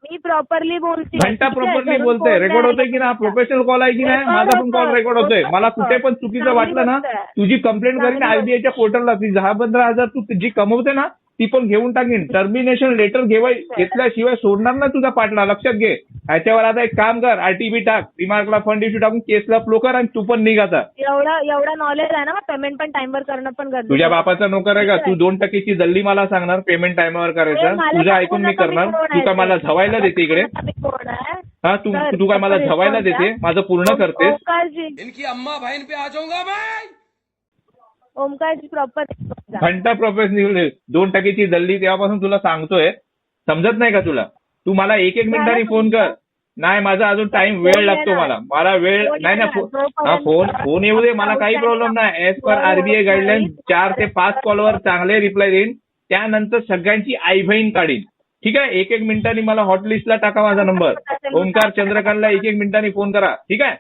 Me properly बोलते. घंटा properly बोलते. रेकॉर्ड होतोय की ना? प्रोफेशनल कॉल आहे की नाही? माझा पण कॉल रेकॉर्ड होतोय. मला कुठे पण चुकीचं वाटलं ना, तुझी कंप्लेंट करीन आरबीआयच्या पोर्टलला. ती 10-15 हजार तू जी कमवते ना ती पण घेऊन टाकीन. टर्मिनेशन लेटर घेतल्याशिवाय सोडणार ना तुझा पाटला. लक्षात घे. ह्याच्यावर आता एक काम कर, आरटीबी टाक, रिमार्कला फंड इश्यू टाकून केसला फ्लो कर आणि तू पण निघ आता. एवढा नॉलेज आहे ना, पेमेंट पण टाइमवर करणं पण गरजेचं. तुझ्या बापाचा नोकर आहे का? तू 2%ची दल्ली मला सांगणार पेमेंट टाइमवर करायचं. तुझं ऐकून मी करणार. तू काय मला झवायला देते इकडे? हा, तू काय मला झवायला देते? माझं पूर्ण करतेस. ओमकारजी, इनकी अम्मा बहन पे आ जाऊंगा मैं. ओमकारजी प्रॉपर घंटा प्रोफेशनल 2%ची दल्ली तेव्हापासून तुला सांगतोय. समजत नाही का तुला? तू मला एक मिनिटांनी फोन कर. नाही, माझा अजून टाइम वेळ लागतो. मला वेळ नाही ना. फोन येऊ दे, मला काही प्रॉब्लेम नाही. ऍज पर आरबीआय गाईडलाईन 4 ते 5 कॉलवर चांगले रिप्लाय देईन. त्यानंतर सगळ्यांची आई बहीण काढीन. ठीक आहे? एक मिनिटांनी मला हॉटलिस्टला टाका माझा नंबर. ओमकार चंद्रकांतला एक मिनिटांनी फोन करा. ठीक आहे?